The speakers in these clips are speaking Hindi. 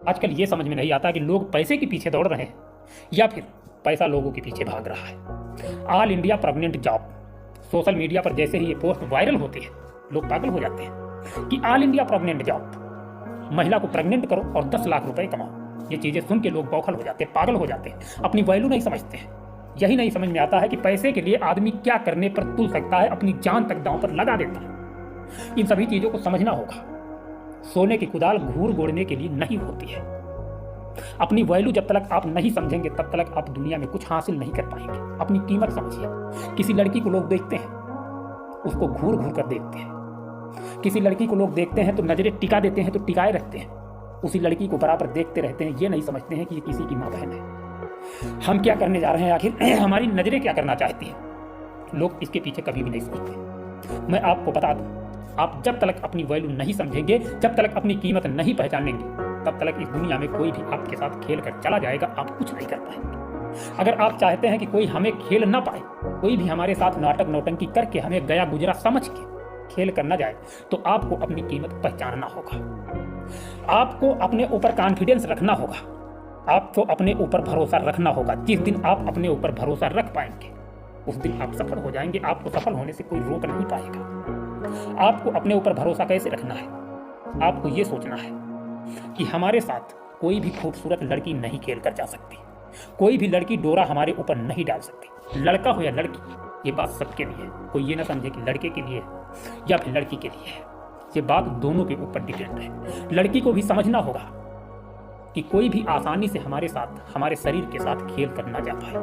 आजकल ये समझ में नहीं आता कि लोग पैसे के पीछे दौड़ रहे हैं या फिर पैसा लोगों के पीछे भाग रहा है। All India pregnant job, social media पर जैसे ही ये पोस्ट वायरल होती है लोग पागल हो जाते हैं कि ऑल इंडिया प्रेग्नेंट जॉब, महिला को प्रेग्नेंट करो और 10 लाख रुपए कमाओ। ये चीजें सुन के लोग बौखल हो जाते हैं, पागल हो जाते हैं, अपनी वैल्यू नहीं समझते हैं। यही नहीं समझ में आता है कि पैसे के लिए आदमी क्या करने पर तुल सकता है, अपनी जान तक दांव पर लगा देता है। इन सभी चीजों को समझना होगा। सोने की कुदाल घूर गोड़ने के लिए नहीं होती है। अपनी वैल्यू जब तक आप नहीं समझेंगे तब तक आप दुनिया में कुछ हासिल नहीं कर पाएंगे। अपनी कीमत समझिए। किसी लड़की को लोग देखते हैं, उसको घूर घूर कर देखते हैं। किसी लड़की को लोग देखते हैं तो नजरें टिका देते हैं, तो टिकाए रखते हैं। उसी लड़की को बराबर देखते रहते हैं, ये नहीं समझते हैं कि ये किसी की माँ बहन है। हम क्या करने जा रहे हैं, आखिर हमारी नजरें क्या करना चाहती हैं, लोग इसके पीछे कभी भी नहीं सोचते। मैं आपको बता दूं, आप जब तक अपनी वैल्यू नहीं समझेंगे, जब तक अपनी कीमत नहीं पहचानेंगे, तब तक इस दुनिया में कोई भी आपके साथ खेल कर चला जाएगा, आप कुछ नहीं कर पाएंगे। अगर आप चाहते हैं कि कोई हमें खेल ना पाए, कोई भी हमारे साथ नाटक नौटंकी करके हमें गया गुजरा समझ के खेल कर ना जाए, तो आपको अपनी कीमत पहचानना होगा। आपको अपने ऊपर कॉन्फिडेंस रखना होगा। आपको अपने ऊपर भरोसा रखना होगा। जिस दिन आप अपने ऊपर भरोसा रख पाएंगे उस दिन आप सफल हो जाएंगे। आपको सफल होने से कोई रोक नहीं पाएगा। आपको अपने ऊपर भरोसा कैसे रखना है, आपको ये सोचना है कि हमारे साथ कोई भी खूबसूरत लड़की नहीं खेल कर जा सकती, कोई भी लड़की डोरा हमारे ऊपर नहीं डाल सकती। लड़का हो या लड़की, ये बात सबके लिए है। कोई ये ना समझे कि लड़के के लिए या फिर लड़की के लिए है। ये बात दोनों के ऊपर डिपेंड है। लड़की को भी समझना होगा कि कोई भी आसानी से हमारे साथ, हमारे शरीर के साथ खेल कर ना जा पाए,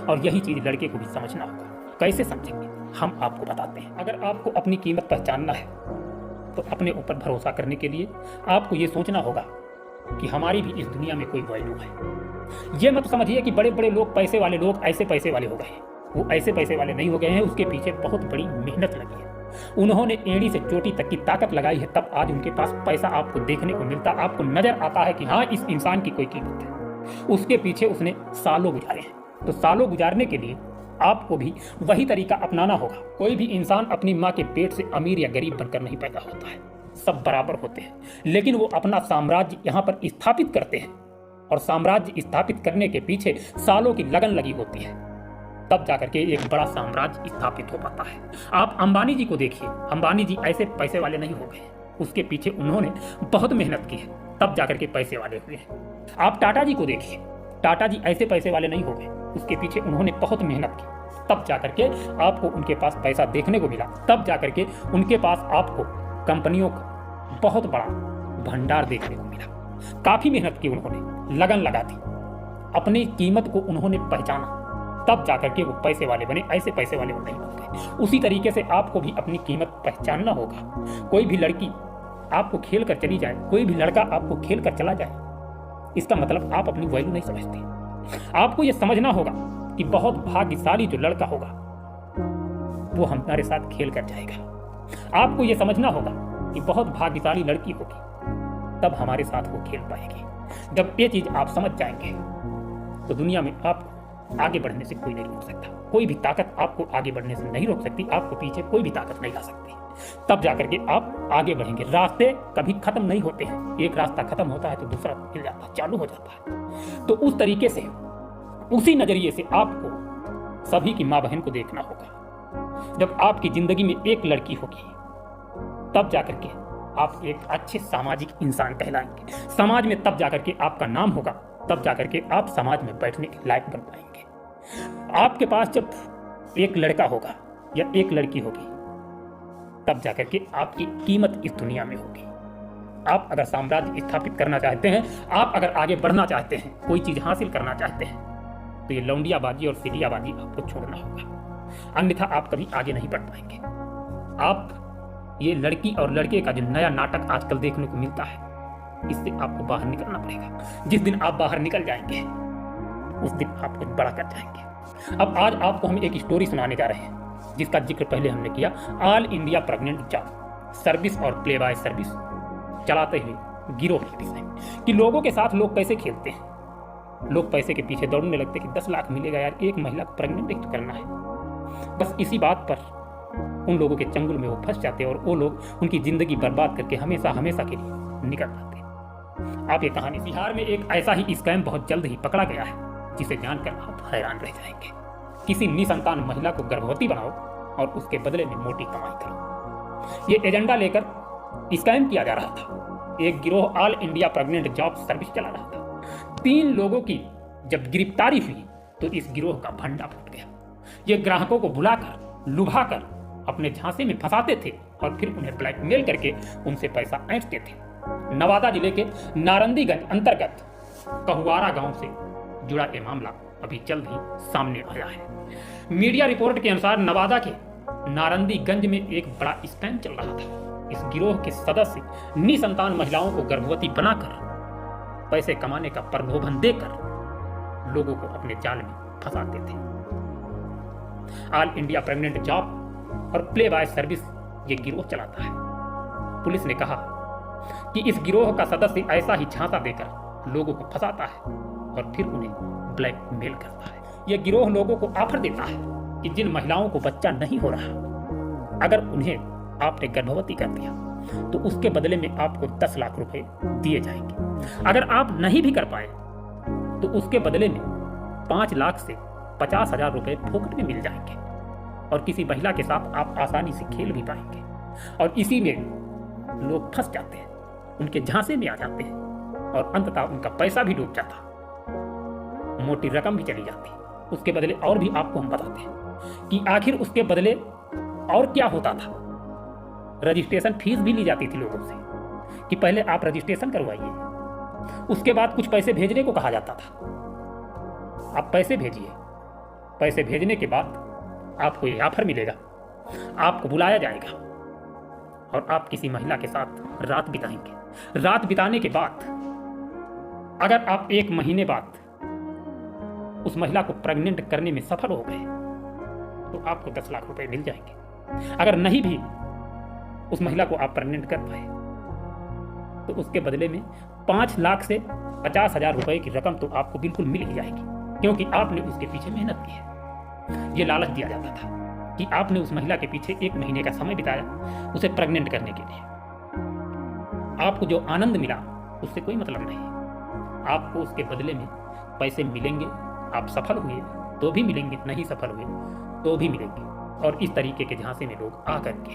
और यही चीज लड़के को भी समझना होगा। कैसे समझेंगे, हम आपको बताते हैं। अगर आपको अपनी कीमत पहचानना है तो अपने ऊपर भरोसा करने के लिए आपको ये सोचना होगा कि हमारी भी इस दुनिया में कोई वैल्यू है। ये मत समझिए कि बड़े बड़े लोग, पैसे वाले लोग ऐसे पैसे वाले हो गए। वो ऐसे पैसे वाले नहीं हो गए हैं, उसके पीछे बहुत बड़ी मेहनत लगी है। उन्होंने एड़ी से चोटी तक की ताकत लगाई है, तब आज उनके पास पैसा आपको देखने को मिलता, आपको नजर आता है कि हाँ, इस इंसान की कोई कीमत है। उसके पीछे उसने सालों गुजारे हैं। तो सालों गुजारने के लिए आपको भी वही तरीका अपनाना होगा। कोई भी इंसान अपनी माँ के पेट से अमीर या गरीब बनकर नहीं पैदा होता है, सब बराबर होते हैं। लेकिन वो अपना साम्राज्य यहाँ पर स्थापित करते हैं, और साम्राज्य स्थापित करने के पीछे सालों की लगन लगी होती है, तब जाकर के एक बड़ा साम्राज्य स्थापित हो पाता है। आप अंबानी जी को देखिए, अंबानी जी ऐसे पैसे वाले नहीं हो गए, उसके पीछे उन्होंने बहुत मेहनत की है, तब जाकर के पैसे वाले हुए हैं। आप टाटा जी को देखिए, टाटा जी ऐसे पैसे वाले नहीं हो गए, उसके पीछे उन्होंने बहुत मेहनत की, तब जाकर के आपको उनके पास पैसा देखने को मिला, तब जाकर के उनके पास आपको कंपनियों का बहुत बड़ा भंडार देखने को मिला। काफी मेहनत की उन्होंने, लगन लगा दी, अपनी कीमत को उन्होंने पहचाना, तब जाकर के वो पैसे वाले बने। ऐसे पैसे वाले वो नहीं बन गए। उसी तरीके से आपको भी अपनी कीमत पहचानना होगा। कोई भी लड़की आपको खेल कर चली जाए, कोई भी लड़का आपको खेल कर चला जाए, इसका मतलब आप अपनी वैल्यू नहीं समझते। आपको यह समझना होगा कि बहुत भाग्यशाली जो लड़का होगा वो हमारे साथ खेल कर जाएगा। आपको यह समझना होगा कि बहुत भाग्यशाली लड़की होगी, तब हमारे साथ वो खेल पाएगी। जब ये चीज आप समझ जाएंगे तो दुनिया में आपको आगे बढ़ने से कोई नहीं रोक सकता। कोई भी ताकत आपको आगे बढ़ने से नहीं रोक सकती, आपको पीछे कोई भी ताकत नहीं ला सकती। तब जाकर के आप आगे बढ़ेंगे। रास्ते कभी खत्म नहीं होते हैं, एक रास्ता खत्म होता है तो दूसरा मिल जाता है, चालू हो जाता है। तो उस तरीके से, उसी नजरिए से आपको सभी की माँ बहन को देखना होगा। जब आपकी जिंदगी में एक लड़की होगी, तब जाकर के आप एक अच्छे सामाजिक इंसान कहलाएंगे। समाज में तब जाकर के आपका नाम होगा, तब जाकर के आप समाज में बैठने के लायक बन पाएंगे। आपके पास जब एक लड़का होगा या एक लड़की होगी, तब जाकर के आपकी कीमत इस दुनिया में होगी। आप अगर साम्राज्य स्थापित करना चाहते हैं, आप अगर आगे बढ़ना चाहते हैं, कोई चीज हासिल करना चाहते हैं, तो ये लौंडियाबाजी और सीटियाबाजी आपको छोड़ना होगा, अन्यथा आप कभी आगे नहीं बढ़ पाएंगे। आप ये लड़की और लड़के का जो नया नाटक आजकल देखने को मिलता है, इससे आपको बाहर निकलना पड़ेगा। जिस दिन आप बाहर निकल जाएंगे उस दिन आप कुछ बड़ा कर जाएंगे। अब आज आपको हम एक स्टोरी सुनाने जा रहे हैं जिसका जिक्र पहले हमने किया। All India pregnant job service और प्ले बॉय सर्विस चलाते हुए गिरोह लेडीज हैं कि लोगों के साथ लोग कैसे खेलते हैं। लोग पैसे के पीछे दौड़ने लगते कि 10 लाख मिलेगा यार, एक महिला को प्रेग्नेंट एक तो करना है। बस इसी बात पर उन लोगों के चंगुल में वो फंस जाते हैं और वो लोग उनकी जिंदगी बर्बाद करके हमेशा हमेशा के लिए निकल जाते हैं। आप ये कहानी, बिहार में एक ऐसा ही स्कैम बहुत जल्द ही पकड़ा गया है जिसे जानकर आप हैरान रह जाएंगे। किसी निसंतान महिला को गर्भवती बनाओ और उसके बदले में मोटी कमाई करो। ये एजेंडा लेकर स्कैम किया जा रहा था। एक गिरोह all India pregnant job service चला रहा था। 3 लोगों की जब गिरफ्तारी हुई तो इस गिरोह का भंडा फूट गया। ये ग्राहकों को बुलाकर लुभाकर अपने झांसे में फंसाते थे और फिर उन्हें ब्लैकमेल करके उनसे पैसा ऐंठते थे। नवादा जिले के नारंदीगंज अंतर्गत कहुआरा गांव से जुड़ा ये मामला अभी जल्द ही सामने आया है। मीडिया रिपोर्ट के अनुसार नवादा के नारंदीगंज में एक बड़ा स्कैम चल रहा था। इस गिरोह के सदस्य निसंतान महिलाओं को गर्भवती बनाकर पैसे कमाने का प्रलोभन देकर लोगों को अपने जाल में फंसाते थे। ऑल इंडिया प्रेग्नेंट जॉब और प्ले बॉय सर्विस ये गिरोह चलाता है। पुलिस ने कहा कि इस गिरोह का सदस्य ऐसा ही झांसा देकर लोगों को फंसाता है और फिर उन्हें ब्लैकमेल करता है। यह गिरोह लोगों को ऑफर देता है कि जिन महिलाओं को बच्चा नहीं हो रहा, अगर उन्हें आपने गर्भवती कर दिया तो उसके बदले में आपको 10 लाख रुपए दिए जाएंगे। अगर आप नहीं भी कर पाए तो उसके बदले में 5 लाख से 50,000 रुपए फोकट में मिल जाएंगे और किसी महिला के साथ आप आसानी से खेल भी पाएंगे। और इसी में लोग फंस जाते हैं, उनके झांसे में आ जाते हैं और अंततः उनका पैसा भी डूब जाता, मोटी रकम भी चली जाती। उसके बदले और भी आपको हम बताते हैं कि आखिर उसके बदले और क्या होता था। रजिस्ट्रेशन फीस भी ली जाती थी लोगों से कि पहले आप रजिस्ट्रेशन करवाइए, उसके बाद कुछ पैसे भेजने को कहा जाता था। आप पैसे भेजिए, पैसे भेजने के बाद आपको ये ऑफर मिलेगा, आपको बुलाया जाएगा और आप किसी महिला के साथ रात बिताएंगे। रात बिताने के बाद अगर आप 1 महीने बाद उस महिला को प्रेग्नेंट करने में सफल हो गए तो आपको 10 लाख रुपए मिल जाएंगे। अगर नहीं भी उस महिला को आप प्रेग्नेंट कर पाए तो उसके बदले में 5 लाख से 50,000 रुपए की रकम तो आपको बिल्कुल मिल ही जाएगी, क्योंकि आपने उसके पीछे मेहनत की है। ये लालच दिया जाता था कि आपने उस महिला के पीछे 1 महीने का समय बिताया उसे प्रेग्नेंट करने के लिए। आपको जो आनंद मिला उससे कोई मतलब नहीं, आपको उसके बदले में पैसे मिलेंगे। आप सफल हुए तो भी मिलेंगे, नहीं सफल हुए तो भी मिलेंगे। और इस तरीके के झांसे में लोग आकर के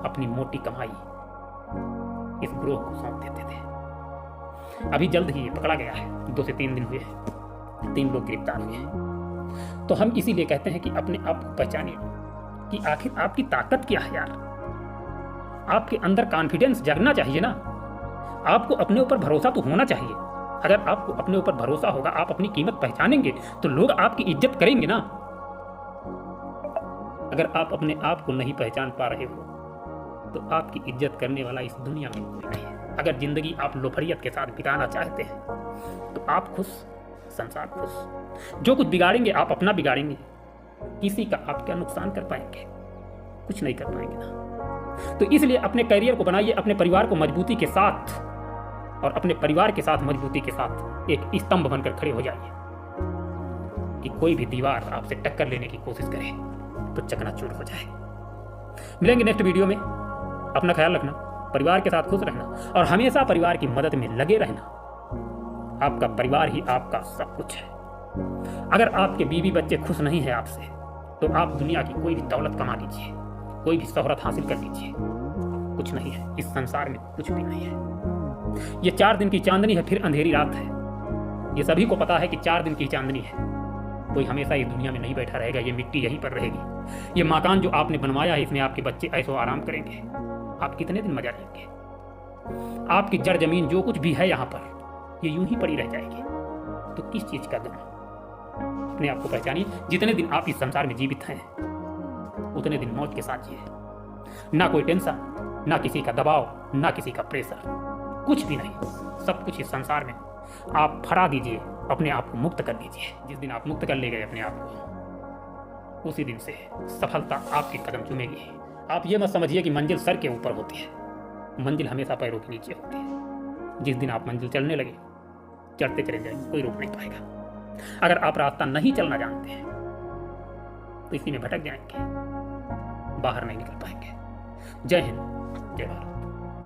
अपनी मोटी कमाई इस ग्रोह को सौंप देते थे। अभी जल्द ही पकड़ा गया है, 2 से 3 दिन हुए हैं, 3 लोग गिरफ्तार हुए हैं। तो हम इसीलिए कहते हैं कि अपने आप को पहचानिए कि आखिर आपकी ताकत क्या है यार। आपके अंदर कॉन्फिडेंस जगना चाहिए ना, आपको अपने ऊपर भरोसा तो होना चाहिए। अगर आपको अपने ऊपर भरोसा होगा, आप अपनी कीमत पहचानेंगे तो लोग आपकी इज्जत करेंगे ना। अगर आप अपने आप को नहीं पहचान पा रहे हो तो आपकी इज्जत करने वाला इस दुनिया में कोई नहीं है। अगर जिंदगी आप लोफड़ियत के साथ बिताना चाहते हैं तो आप खुश, संसार खुश। जो कुछ बिगाड़ेंगे आप अपना बिगाड़ेंगे, किसी का आप क्या नुकसान कर पाएंगे? कुछ नहीं कर पाएंगे ना। तो इसलिए अपने करियर को बनाइए, अपने परिवार को मजबूती के साथ, और अपने परिवार के साथ मजबूती के साथ एक स्तंभ बनकर खड़े हो जाइए कि कोई भी दीवार आपसे टक्कर लेने की कोशिश करे तो चकनाचूर हो जाए। मिलेंगे नेक्स्ट वीडियो में। अपना ख्याल रखना, परिवार के साथ खुश रहना और हमेशा परिवार की मदद में लगे रहना। आपका परिवार ही आपका सब कुछ है। अगर आपके बीवी बच्चे खुश नहीं है आपसे तो आप दुनिया की कोई भी दौलत कमा लीजिए, कोई भी शोहरत हासिल कर लीजिए, कुछ नहीं है इस संसार में, कुछ भी नहीं है। ये 4 दिन की चांदनी है, फिर अंधेरी रात है। ये सभी को पता है कि 4 दिन की चांदनी है। कोई हमेशा इस दुनिया में नहीं बैठा रहेगा, ये मिट्टी यहीं पर रहेगी। ये मकान जो आपने बनवाया है इसमें आपके बच्चे ऐशो आराम करेंगे। आप कितने दिन मजा लेंगे? आपकी जड़ जमीन जो कुछ भी है यहाँ पर ये यूं ही पड़ी रह जाएगी। तो किस चीज का गम? अपने आप को पहचानिए। जितने दिन आप इस संसार में जीवित हैं उतने दिन मौज के साथ जिए। ना कोई टेंशन, ना किसी का दबाव, ना किसी का प्रेशर, कुछ भी नहीं। सब कुछ इस संसार में आप फरा दीजिए, अपने आप को मुक्त कर दीजिए। जिस दिन आप मुक्त कर ले गए अपने आप को, उसी दिन से सफलता आपके कदम चूमेगी। आप ये मत समझिए कि मंजिल सर के ऊपर होती है, मंजिल हमेशा पैरों के नीचे होती है। जिस दिन आप मंजिल चलने लगे, चढ़ते चले जाएंगे, कोई रोक नहीं पाएगा। अगर आप रास्ता नहीं चलना जानते हैं तो इसी में भटक जाएंगे, बाहर नहीं निकल पाएंगे। जय हिंद, जय भारत।